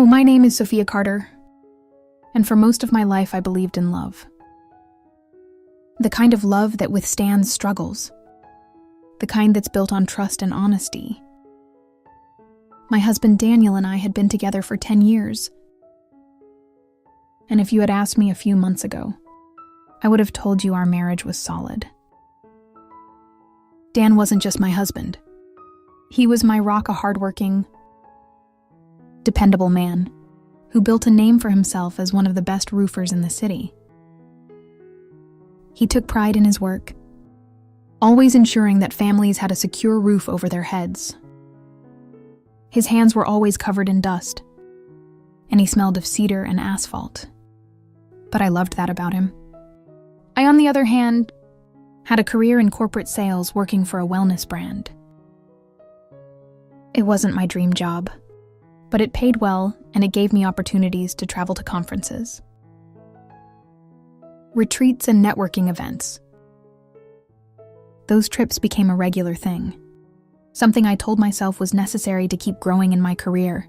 Hello, my name is Sophia Carter, and for most of my life I believed in love. The kind of love that withstands struggles. The kind that's built on trust and honesty. My husband Daniel and I had been together for 10 years. And if you had asked me a few months ago, I would have told you our marriage was solid. Dan wasn't just my husband. He was my rock, a hardworking, dependable man who built a name for himself as one of the best roofers in the city. He took pride in his work, always ensuring that families had a secure roof over their heads. His hands were always covered in dust, and he smelled of cedar and asphalt. But I loved that about him. I, on the other hand, had a career in corporate sales working for a wellness brand. It wasn't my dream job, but it paid well and it gave me opportunities to travel to conferences, retreats, and networking events. Those trips became a regular thing, something I told myself was necessary to keep growing in my career.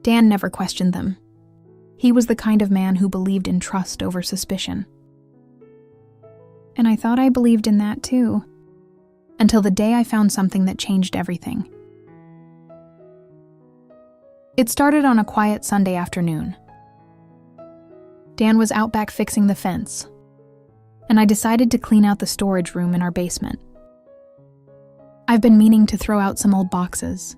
Dan never questioned them. He was the kind of man who believed in trust over suspicion. And I thought I believed in that too, until the day I found something that changed everything. It started on a quiet Sunday afternoon. Dan was out back fixing the fence, and I decided to clean out the storage room in our basement. I've been meaning to throw out some old boxes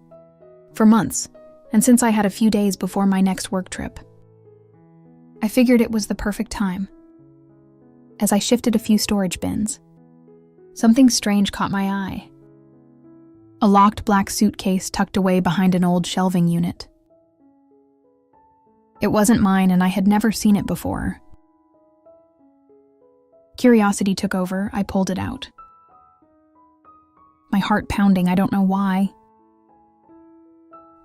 for months, and since I had a few days before my next work trip, I figured it was the perfect time. As I shifted a few storage bins, something strange caught my eye. A locked black suitcase tucked away behind an old shelving unit. It wasn't mine, and I had never seen it before. Curiosity took over. I pulled it out. My heart pounding, I don't know why.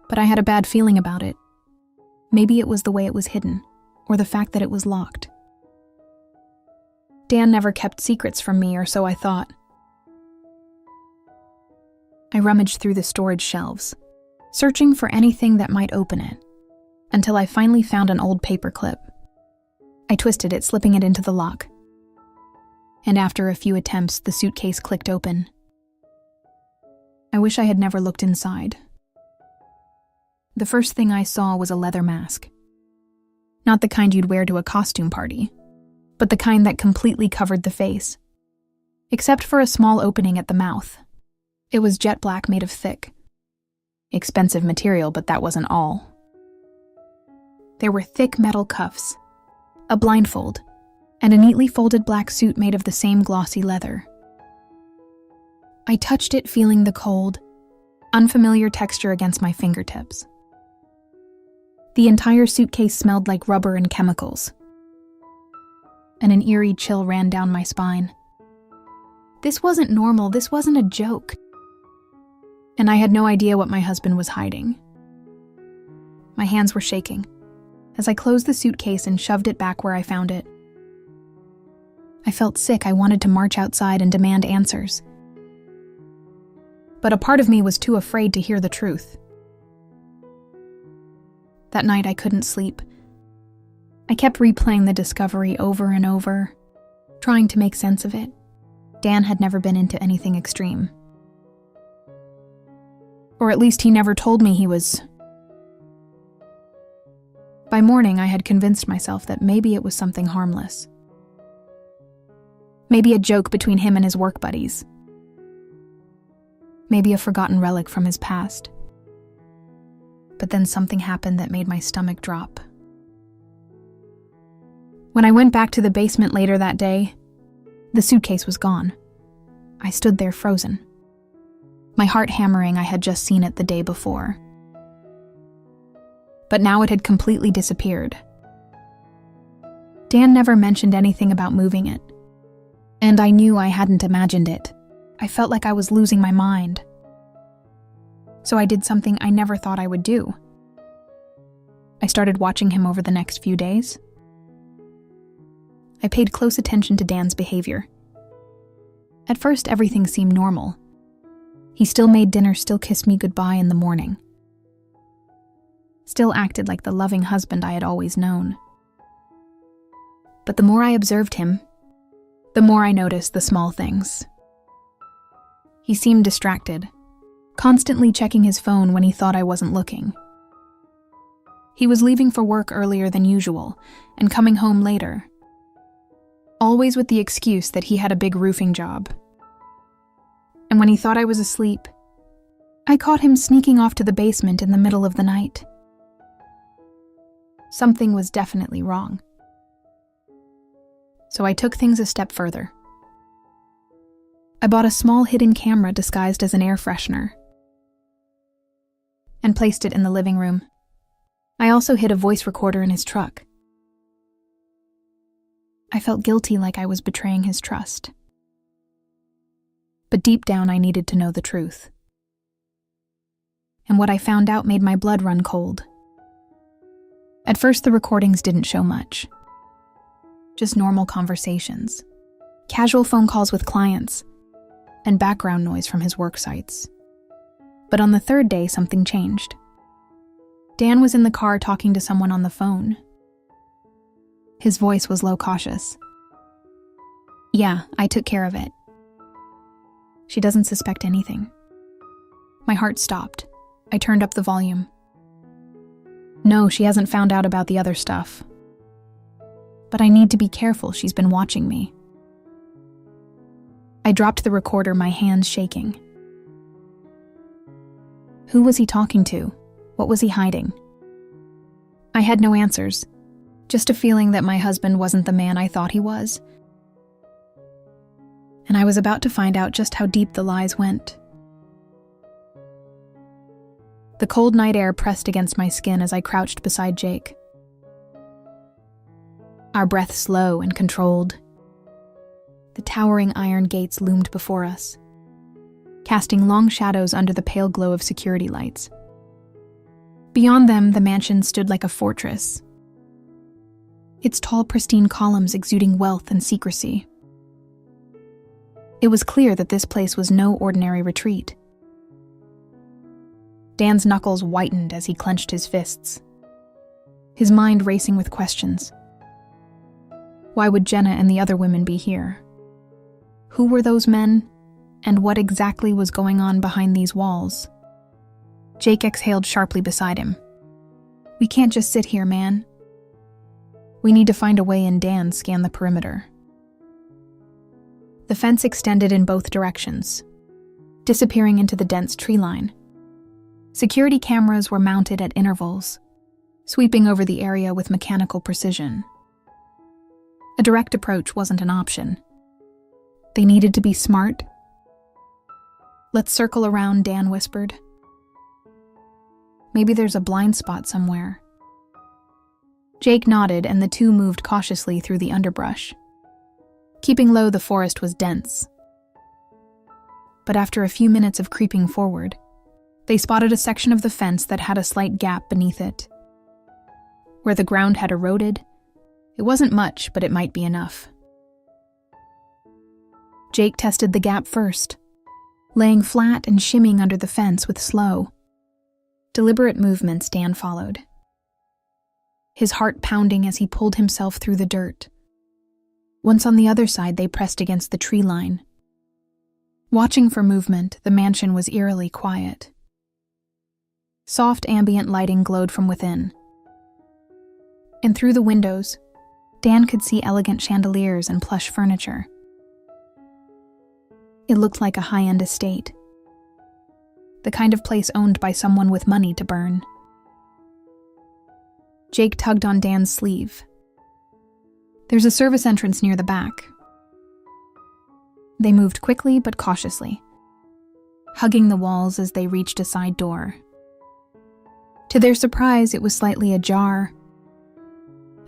But I had a bad feeling about it. Maybe it was the way it was hidden, or the fact that it was locked. Dan never kept secrets from me, or so I thought. I rummaged through the storage shelves, searching for anything that might open it, until I finally found an old paper clip. I twisted it, slipping it into the lock. And after a few attempts, the suitcase clicked open. I wish I had never looked inside. The first thing I saw was a leather mask. Not the kind you'd wear to a costume party, but the kind that completely covered the face, except for a small opening at the mouth. It was jet black, made of thick, expensive material, but that wasn't all. There were thick metal cuffs, a blindfold, and a neatly folded black suit made of the same glossy leather. I touched it, feeling the cold, unfamiliar texture against my fingertips. The entire suitcase smelled like rubber and chemicals, and an eerie chill ran down my spine. This wasn't normal, this wasn't a joke. And I had no idea what my husband was hiding. My hands were shaking as I closed the suitcase and shoved it back where I found it. I felt sick. I wanted to march outside and demand answers. But a part of me was too afraid to hear the truth. That night I couldn't sleep. I kept replaying the discovery over and over, trying to make sense of it. Dan had never been into anything extreme. Or at least he never told me he was. By morning, I had convinced myself that maybe it was something harmless. Maybe a joke between him and his work buddies. Maybe a forgotten relic from his past. But then something happened that made my stomach drop. When I went back to the basement later that day, the suitcase was gone. I stood there frozen, my heart hammering. I had just seen it the day before. But now it had completely disappeared. Dan never mentioned anything about moving it, and I knew I hadn't imagined it. I felt like I was losing my mind. So I did something I never thought I would do. I started watching him over the next few days. I paid close attention to Dan's behavior. At first, everything seemed normal. He still made dinner, still kissed me goodbye in the morning. still acted like the loving husband I had always known. But the more I observed him, the more I noticed the small things. He seemed distracted, constantly checking his phone when he thought I wasn't looking. He was leaving for work earlier than usual and coming home later, always with the excuse that he had a big roofing job. And when he thought I was asleep, I caught him sneaking off to the basement in the middle of the night. Something was definitely wrong. So I took things a step further. I bought a small hidden camera disguised as an air freshener and placed it in the living room. I also hid a voice recorder in his truck. I felt guilty, like I was betraying his trust. But deep down, I needed to know the truth. And what I found out made my blood run cold. At first, the recordings didn't show much. Just normal conversations, casual phone calls with clients, and background noise from his work sites. But on the third day, something changed. Dan was in the car talking to someone on the phone. His voice was low, cautious. "Yeah, I took care of it. She doesn't suspect anything." My heart stopped. I turned up the volume. "No, she hasn't found out about the other stuff. But I need to be careful, she's been watching me." I dropped the recorder, my hands shaking. Who was he talking to? What was he hiding? I had no answers, just a feeling that my husband wasn't the man I thought he was. And I was about to find out just how deep the lies went. The cold night air pressed against my skin as I crouched beside Jake. Our breath slow and controlled. The towering iron gates loomed before us, casting long shadows under the pale glow of security lights. Beyond them, the mansion stood like a fortress, its tall, pristine columns exuding wealth and secrecy. It was clear that this place was no ordinary retreat. Dan's knuckles whitened as he clenched his fists, his mind racing with questions. Why would Jenna and the other women be here? Who were those men, and what exactly was going on behind these walls? Jake exhaled sharply beside him. "We can't just sit here, man. We need to find a way in." Dan scanned the perimeter. The fence extended in both directions, disappearing into the dense tree line. Security cameras were mounted at intervals, sweeping over the area with mechanical precision. A direct approach wasn't an option. They needed to be smart. "Let's circle around," Dan whispered. "Maybe there's a blind spot somewhere." Jake nodded, and the two moved cautiously through the underbrush. Keeping low, the forest was dense. But after a few minutes of creeping forward, they spotted a section of the fence that had a slight gap beneath it. Where the ground had eroded, it wasn't much, but it might be enough. Jake tested the gap first, laying flat and shimmying under the fence with slow, deliberate movements. Dan followed, his heart pounding as he pulled himself through the dirt. Once on the other side, they pressed against the tree line. Watching for movement, the mansion was eerily quiet. Soft ambient lighting glowed from within. And through the windows, Dan could see elegant chandeliers and plush furniture. It looked like a high-end estate, the kind of place owned by someone with money to burn. Jake tugged on Dan's sleeve. "There's a service entrance near the back." They moved quickly but cautiously, hugging the walls as they reached a side door. To their surprise, it was slightly ajar,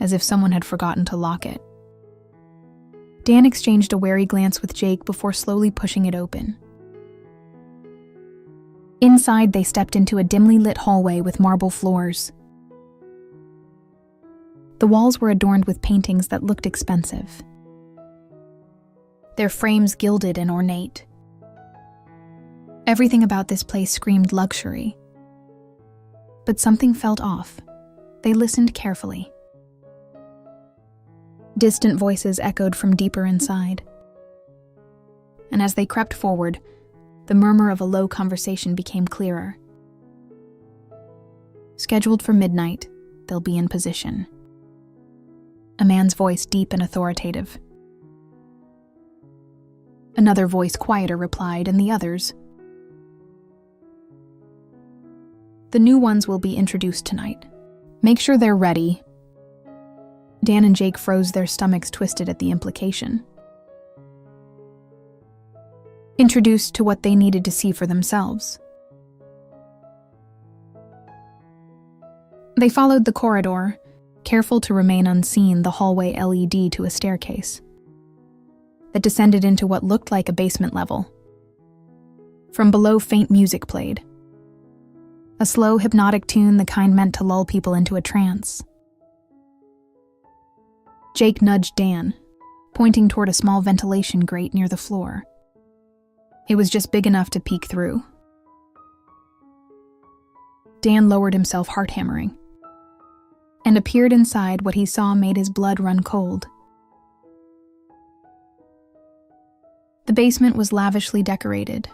as if someone had forgotten to lock it. Dan exchanged a wary glance with Jake before slowly pushing it open. Inside, they stepped into a dimly lit hallway with marble floors. The walls were adorned with paintings that looked expensive, their frames gilded and ornate. Everything about this place screamed luxury. But something felt off. They listened carefully. Distant voices echoed from deeper inside. And as they crept forward, the murmur of a low conversation became clearer. Scheduled for midnight, they'll be in position. A man's voice deep and authoritative. Another voice quieter replied, and the others. The new ones will be introduced tonight. Make sure they're ready. Dan and Jake froze, their stomachs twisted at the implication. Introduced to what they needed to see for themselves. They followed the corridor, careful to remain unseen, the hallway LED to a staircase that descended into what looked like a basement level. From below, faint music played. A slow, hypnotic tune, the kind meant to lull people into a trance. Jake nudged Dan, pointing toward a small ventilation grate near the floor. It was just big enough to peek through. Dan lowered himself, heart hammering, and appeared inside. What he saw made his blood run cold. The basement was lavishly decorated,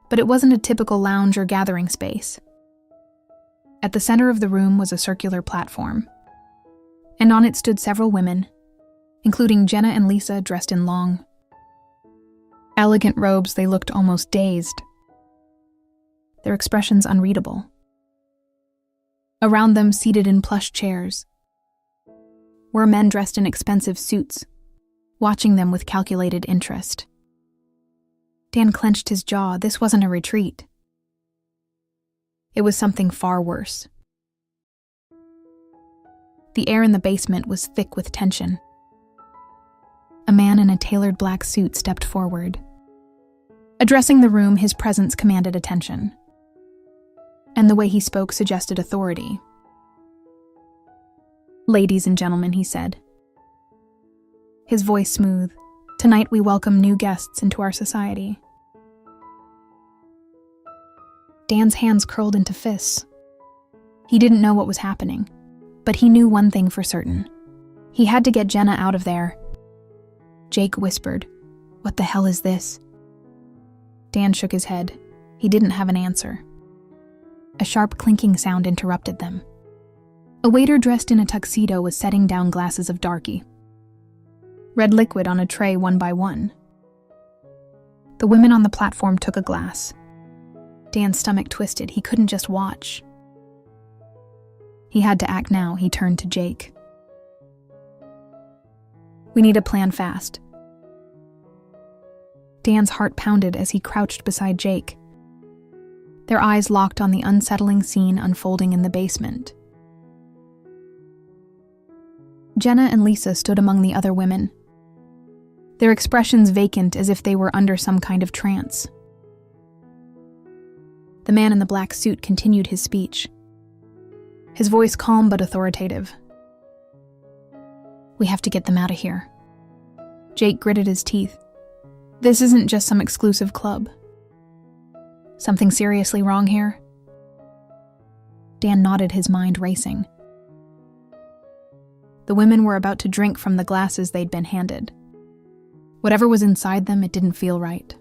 but it wasn't a typical lounge or gathering space. At the center of the room was a circular platform, and on it stood several women, including Jenna and Lisa, dressed in long, elegant robes. They looked almost dazed, their expressions unreadable. Around them, seated in plush chairs, were men dressed in expensive suits, watching them with calculated interest. Dan clenched his jaw. This wasn't a retreat. It was something far worse. The air in the basement was thick with tension. A man in a tailored black suit stepped forward. Addressing the room, his presence commanded attention, and the way he spoke suggested authority. "Ladies and gentlemen," he said, his voice smooth, "tonight we welcome new guests into our society." Dan's hands curled into fists. He didn't know what was happening, but he knew one thing for certain. He had to get Jenna out of there. Jake whispered, "What the hell is this?" Dan shook his head. He didn't have an answer. A sharp clinking sound interrupted them. A waiter dressed in a tuxedo was setting down glasses of darky, red liquid on a tray one by one. The women on the platform took a glass. Dan's stomach twisted. He couldn't just watch. He had to act now. He turned to Jake. "We need a plan fast." Dan's heart pounded as he crouched beside Jake. Their eyes locked on the unsettling scene unfolding in the basement. Jenna and Lisa stood among the other women, their expressions vacant as if they were under some kind of trance. The man in the black suit continued his speech, his voice calm but authoritative. "We have to get them out of here." Jake gritted his teeth. "This isn't just some exclusive club. Something seriously wrong here?" Dan nodded, his mind racing. The women were about to drink from the glasses they'd been handed. Whatever was inside them, it didn't feel right.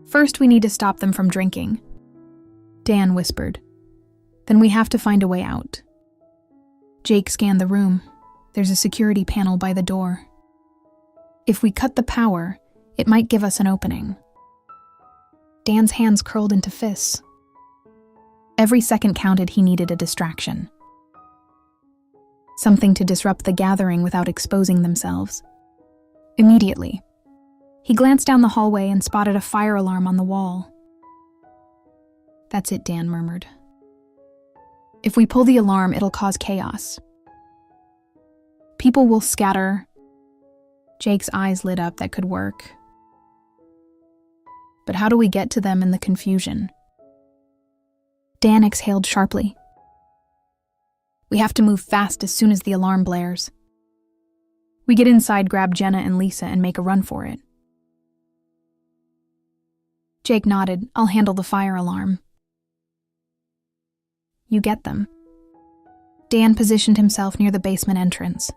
"First, we need to stop them from drinking," Dan whispered. "Then we have to find a way out." Jake scanned the room. There's a security panel by the door. If we cut the power, it might give us an opening. Dan's hands curled into fists. Every second counted. He needed a distraction. Something to disrupt the gathering without exposing themselves. Immediately, he glanced down the hallway and spotted a fire alarm on the wall. "That's it," Dan murmured. "If we pull the alarm, it'll cause chaos. People will scatter." Jake's eyes lit up. That could work. But how do we get to them in the confusion? Dan exhaled sharply. "We have to move fast as soon as the alarm blares. We get inside, grab Jenna and Lisa, and make a run for it." Jake nodded. "I'll handle the fire alarm." You get them. Dan positioned himself near the basement entrance.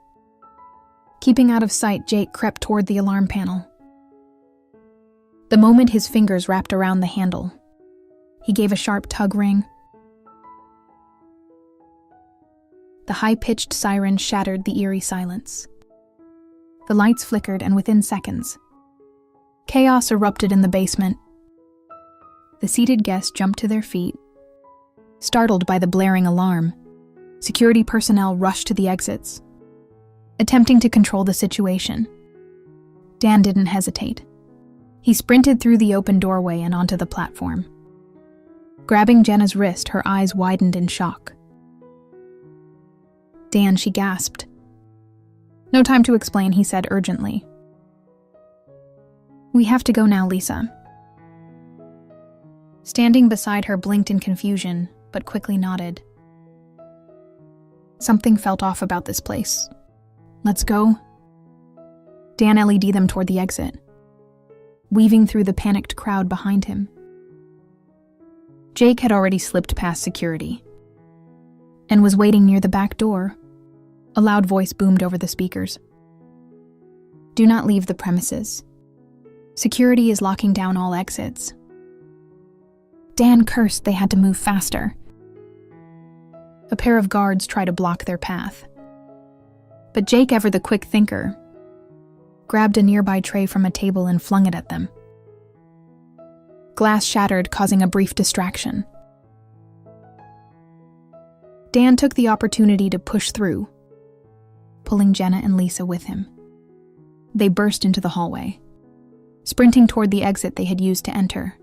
Keeping out of sight, Jake crept toward the alarm panel. The moment his fingers wrapped around the handle, he gave a sharp tug ring. The high-pitched siren shattered the eerie silence. The lights flickered, and within seconds, chaos erupted in the basement. The seated guests jumped to their feet. Startled by the blaring alarm, security personnel rushed to the exits, attempting to control the situation. Dan didn't hesitate. He sprinted through the open doorway and onto the platform. Grabbing Jenna's wrist, her eyes widened in shock. Dan, she gasped. No time to explain, he said urgently. We have to go now, Lisa. Standing beside her blinked in confusion, but quickly nodded. Something felt off about this place. Let's go. Dan LED'd them toward the exit, weaving through the panicked crowd behind him. Jake had already slipped past security and was waiting near the back door. A loud voice boomed over the speakers. Do not leave the premises. Security is locking down all exits. Dan cursed they had to move faster. A pair of guards tried to block their path. But Jake, ever the quick thinker, grabbed a nearby tray from a table and flung it at them. Glass shattered, causing a brief distraction. Dan took the opportunity to push through, pulling Jenna and Lisa with him. They burst into the hallway, sprinting toward the exit they had used to enter.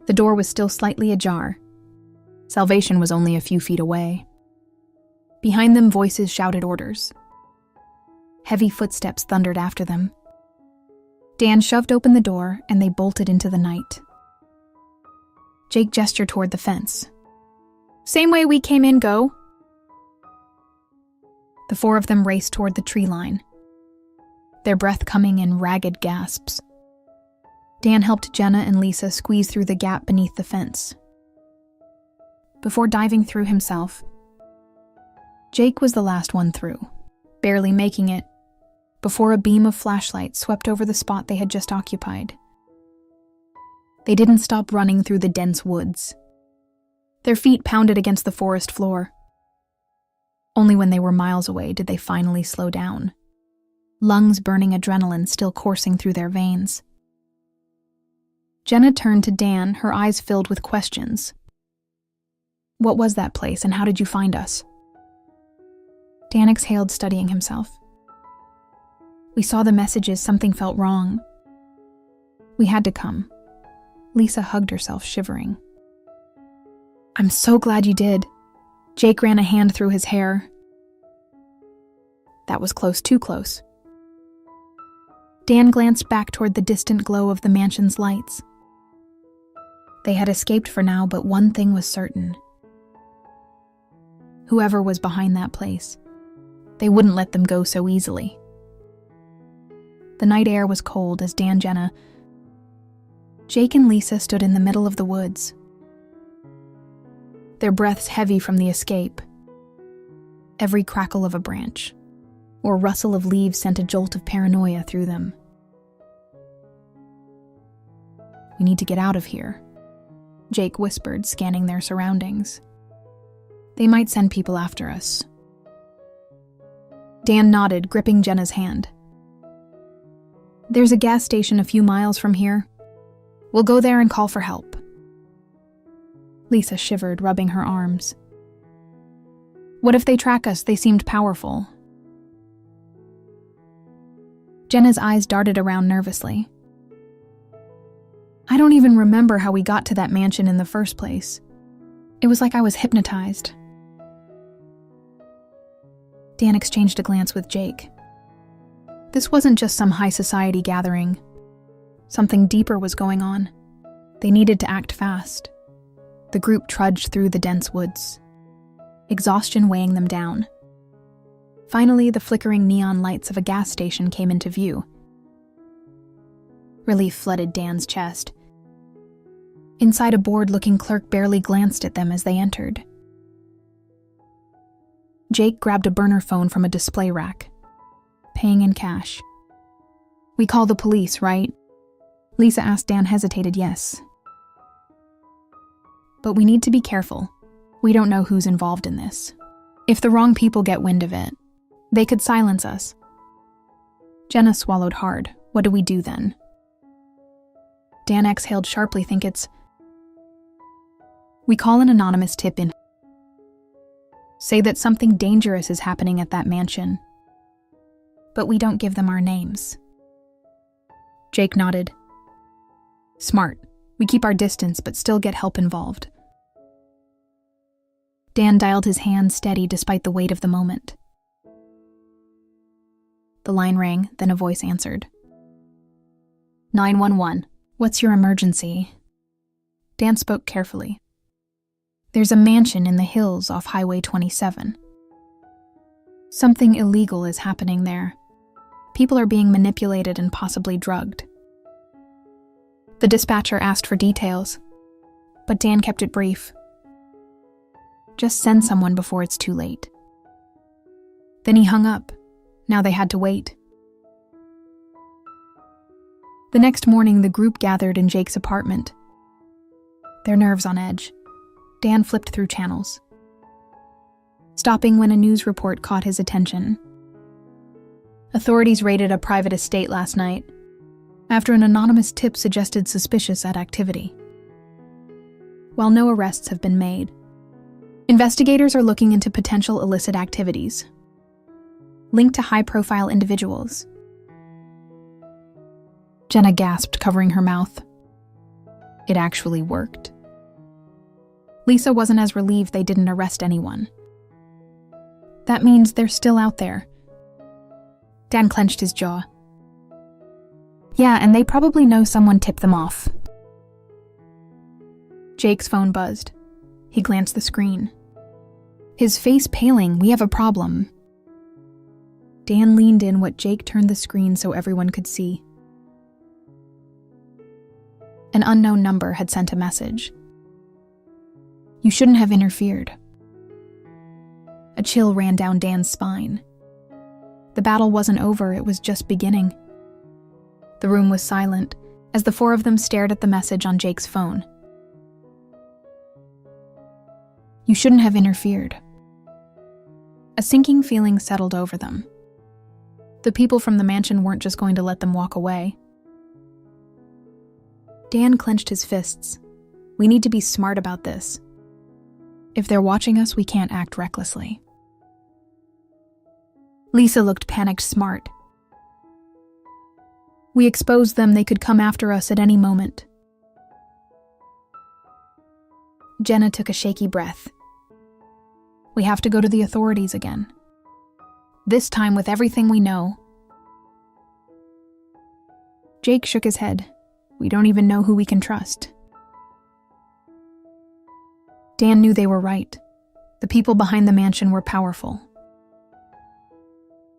The door was still slightly ajar. Salvation was only a few feet away. Behind them, voices shouted orders. Heavy footsteps thundered after them. Dan shoved open the door, and they bolted into the night. Jake gestured toward the fence. Same way we came in, go. The four of them raced toward the tree line, their breath coming in ragged gasps. Dan helped Jenna and Lisa squeeze through the gap beneath the fence. Before diving through himself, Jake was the last one through, barely making it, before a beam of flashlight swept over the spot they had just occupied. They didn't stop running through the dense woods. Their feet pounded against the forest floor. Only when they were miles away did they finally slow down, lungs burning, adrenaline still coursing through their veins. Jenna turned to Dan, her eyes filled with questions. What was that place, and how did you find us? Dan exhaled, studying himself. We saw the messages, something felt wrong. We had to come. Lisa hugged herself, shivering. I'm so glad you did. Jake ran a hand through his hair. That was close, too close. Dan glanced back toward the distant glow of the mansion's lights. They had escaped for now, but one thing was certain. Whoever was behind that place, they wouldn't let them go so easily. The night air was cold as Dan, Jenna, Jake and Lisa stood in the middle of the woods, their breaths heavy from the escape. Every crackle of a branch or rustle of leaves sent a jolt of paranoia through them. We need to get out of here, Jake whispered, scanning their surroundings. They might send people after us. Dan nodded, gripping Jenna's hand. There's a gas station a few miles from here. We'll go there and call for help. Lisa shivered, rubbing her arms. What if they track us? They seemed powerful. Jenna's eyes darted around nervously. I don't even remember how we got to that mansion in the first place. It was like I was hypnotized. Dan exchanged a glance with Jake. This wasn't just some high society gathering. Something deeper was going on. They needed to act fast. The group trudged through the dense woods, exhaustion weighing them down. Finally, the flickering neon lights of a gas station came into view. Relief flooded Dan's chest. Inside, a bored-looking clerk barely glanced at them as they entered, Jake grabbed a burner phone from a display rack, paying in cash. "We call the police, right?" Lisa asked. Dan hesitated. "Yes. But we need to be careful. We don't know who's involved in this. If the wrong people get wind of it, they could silence us." Jenna swallowed hard. "What do we do then?" Dan exhaled sharply. We call an anonymous tip in. Say that something dangerous is happening at that mansion. But we don't give them our names." Jake nodded. "Smart. We keep our distance but still get help involved." Dan dialed his hand steady despite the weight of the moment. The line rang, then a voice answered. 911. "What's your emergency?" Dan spoke carefully. "There's a mansion in the hills off Highway 27. Something illegal is happening there. People are being manipulated and possibly drugged." The dispatcher asked for details, but Dan kept it brief. "Just send someone before it's too late." Then he hung up. Now they had to wait. The next morning, the group gathered in Jake's apartment, their nerves on edge. Dan flipped through channels, stopping when a news report caught his attention. Authorities raided a private estate last night after an anonymous tip suggested suspicious activity. While no arrests have been made, investigators are looking into potential illicit activities linked to high-profile individuals. Jenna gasped, covering her mouth. It actually worked. Lisa wasn't as relieved they didn't arrest anyone. That means they're still out there. Dan clenched his jaw. "Yeah, and they probably know someone tipped them off." Jake's phone buzzed. He glanced the screen. His face paling. "We have a problem." Dan leaned in what Jake turned the screen so everyone could see. An unknown number had sent a message. "You shouldn't have interfered." A chill ran down Dan's spine. The battle wasn't over, it was just beginning. The room was silent as the four of them stared at the message on Jake's phone. "You shouldn't have interfered." A sinking feeling settled over them. The people from the mansion weren't just going to let them walk away. Dan clenched his fists. "We need to be smart about this. If they're watching us, we can't act recklessly." Lisa looked panicked. "Smart. We expose them, they could come after us at any moment." Jenna took a shaky breath. "We have to go to the authorities again. This time with everything we know." Jake shook his head. "We don't even know who we can trust." Dan knew they were right. The people behind the mansion were powerful,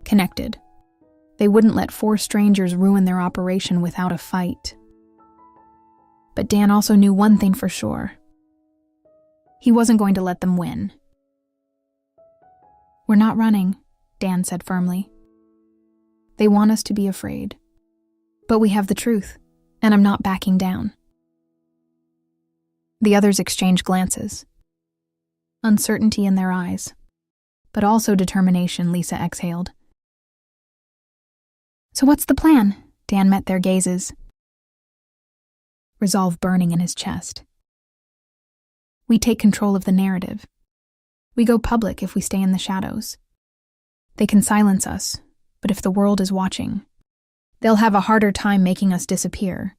connected. They wouldn't let four strangers ruin their operation without a fight. But Dan also knew one thing for sure. He wasn't going to let them win. "We're not running," Dan said firmly. "They want us to be afraid. But we have the truth, and I'm not backing down." The others exchanged glances. Uncertainty in their eyes, but also determination. Lisa exhaled. "So what's the plan?" Dan met their gazes, resolve burning in his chest. "We take control of the narrative. We go public if we stay in the shadows. They can silence us, but if the world is watching, they'll have a harder time making us disappear."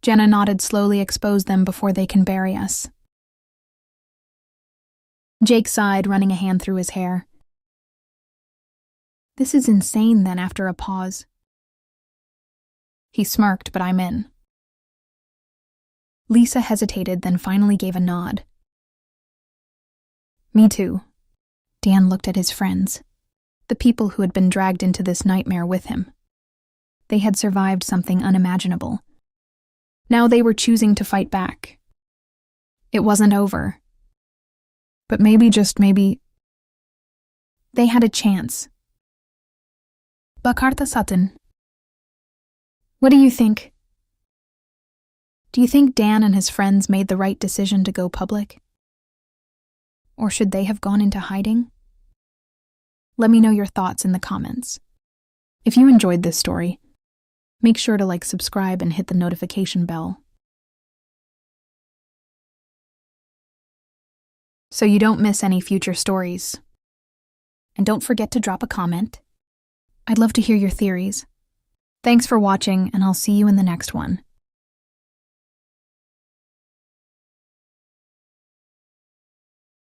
Jenna nodded. "Slowly expose them before they can bury us." Jake sighed, running a hand through his hair. "This is insane," then, after a pause. He smirked, "But I'm in." Lisa hesitated, then finally gave a nod. "Me too." Dan looked at his friends, the people who had been dragged into this nightmare with him. They had survived something unimaginable. Now they were choosing to fight back. It wasn't over. But maybe, just maybe, they had a chance. Bakarta Sutton. What do you think? Do you think Dan and his friends made the right decision to go public? Or should they have gone into hiding? Let me know your thoughts in the comments. If you enjoyed this story, make sure to subscribe and hit the notification bell so you don't miss any future stories. And don't forget to drop a comment. I'd love to hear your theories. Thanks for watching, and I'll see you in the next one.